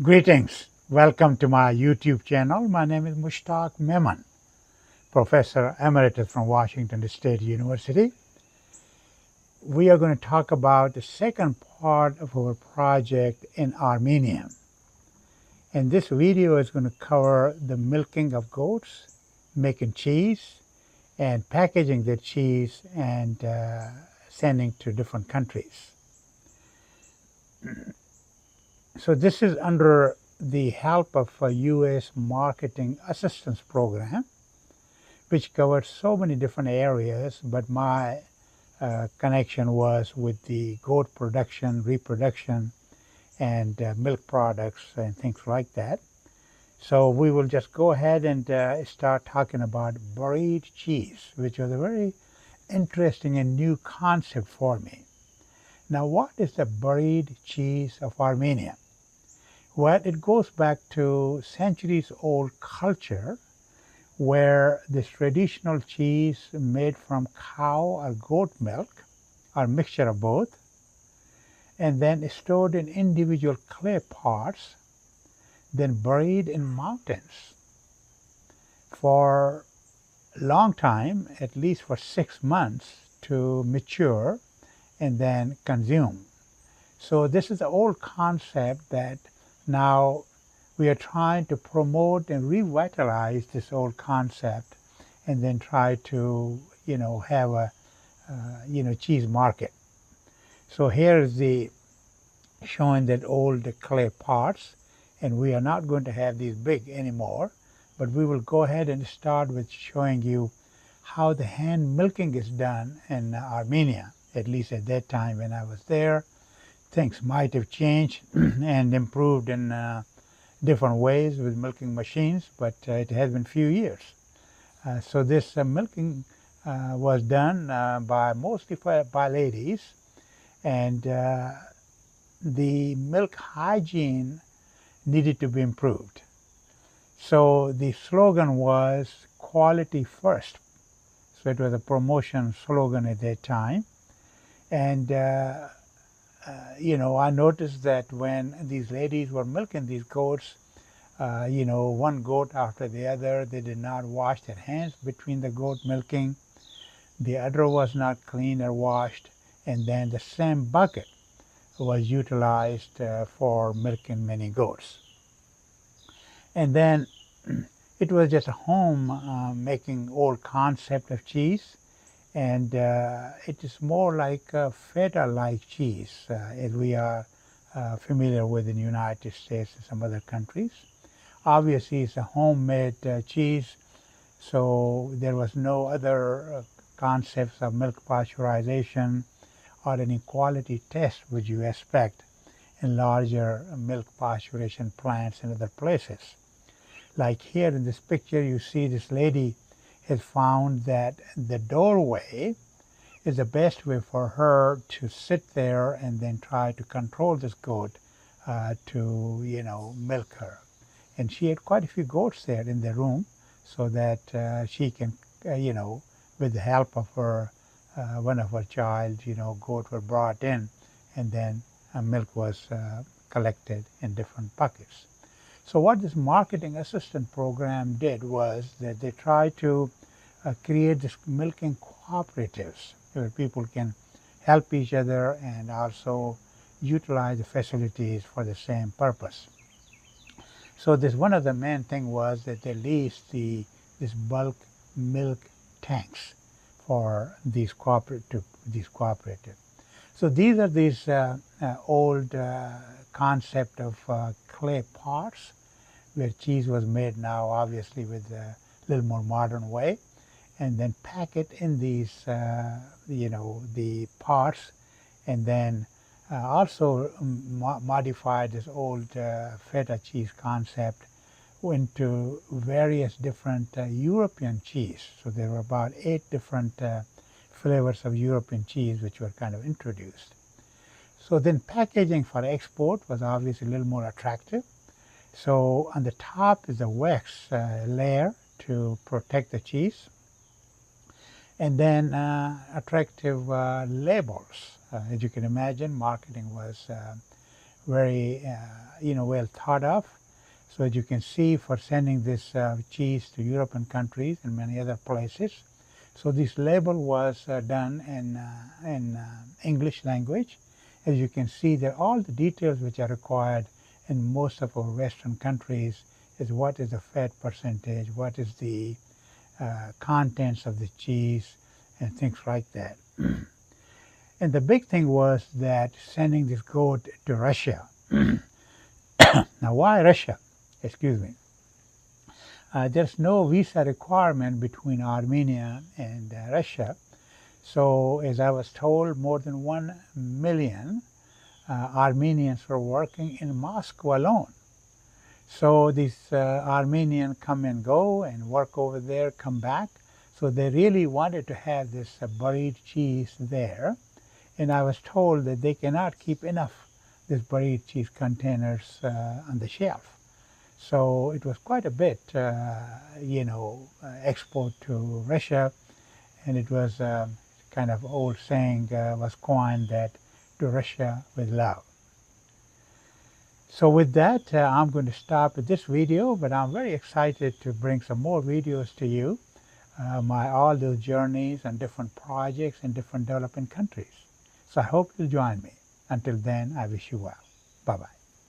Greetings. Welcome to my YouTube channel. My name is Mushtaq Memon, Professor Emeritus from Washington State University. We are going to talk about the second part of our project in Armenia. And this video is going to cover the milking of goats, making cheese, and packaging the cheese and sending to different countries. So this is under the help of a U.S. Marketing Assistance Program, which covers so many different areas, but my connection was with the goat production, reproduction, and milk products and things like that. So we will just go ahead and start talking about buried cheese, which was a very interesting and new concept for me. Now, what is the buried cheese of Armenia? Well, it goes back to centuries-old culture where this traditional cheese made from cow or goat milk, or mixture of both, and then stored in individual clay pots, then buried in mountains for a long time, at least for 6 months, to mature and then consume. So this is the old concept that now we are trying to promote and revitalize this old concept and then try to, have a, cheese market. So here is the showing that old clay pots, and we are not going to have these big anymore, but we will go ahead and start with showing you how the hand milking is done in Armenia, at least at that time when I was there. Things might have changed and improved in different ways with milking machines, but it has been a few years. So this milking was done mostly by ladies, and the milk hygiene needed to be improved. So the slogan was quality first. So it was a promotion slogan at that time. And I noticed that when these ladies were milking these goats, one goat after the other, they did not wash their hands between the goat milking. The udder was not cleaned or washed, and then the same bucket was utilized for milking many goats. And then it was just a home making old concept of cheese. And it is more like a feta-like cheese, as we are familiar with in the United States and some other countries. Obviously, it's a homemade cheese, so there was no other concepts of milk pasteurization or any quality test which you expect in larger milk pasteurization plants in other places. Like here in this picture, you see this lady has found that the doorway is the best way for her to sit there and then try to control this goat to milk her. And she had quite a few goats there in the room, so that she can with the help of her one of her child, goat were brought in, and then milk was collected in different buckets. So what this marketing assistant program did was that they tried to create this milking cooperatives where people can help each other and also utilize the facilities for the same purpose. So this one of the main thing was that they leased this bulk milk tanks for these cooperative. So these are these old concept of clay pots where cheese was made now, obviously with a little more modern way, and then pack it in these, the pots, and then also modify this old feta cheese concept into various different European cheese. So there were about 8 different flavors of European cheese which were kind of introduced. So then packaging for export was obviously a little more attractive. So on the top is a wax layer to protect the cheese, and then attractive labels. As you can imagine, marketing was very well thought of. So as you can see, for sending this cheese to European countries and many other places. So this label was done in English language. As you can see, there are all the details which are required in most of our Western countries is what is the fat percentage, what is the contents of the cheese, and things like that. And the big thing was that sending this goat to Russia. Now, why Russia? Excuse me. There's no visa requirement between Armenia and Russia. So, as I was told, more than 1 million Armenians were working in Moscow alone. So these Armenians come and go and work over there, come back. So they really wanted to have this buried cheese there. And I was told that they cannot keep enough these buried cheese containers on the shelf. So it was quite a bit, export to Russia. And it was kind of old saying was coined that to Russia with love. So with that, I'm going to stop at this video, but I'm very excited to bring some more videos to you, all those journeys and different projects in different developing countries. So I hope you'll join me. Until then, I wish you well. Bye-bye.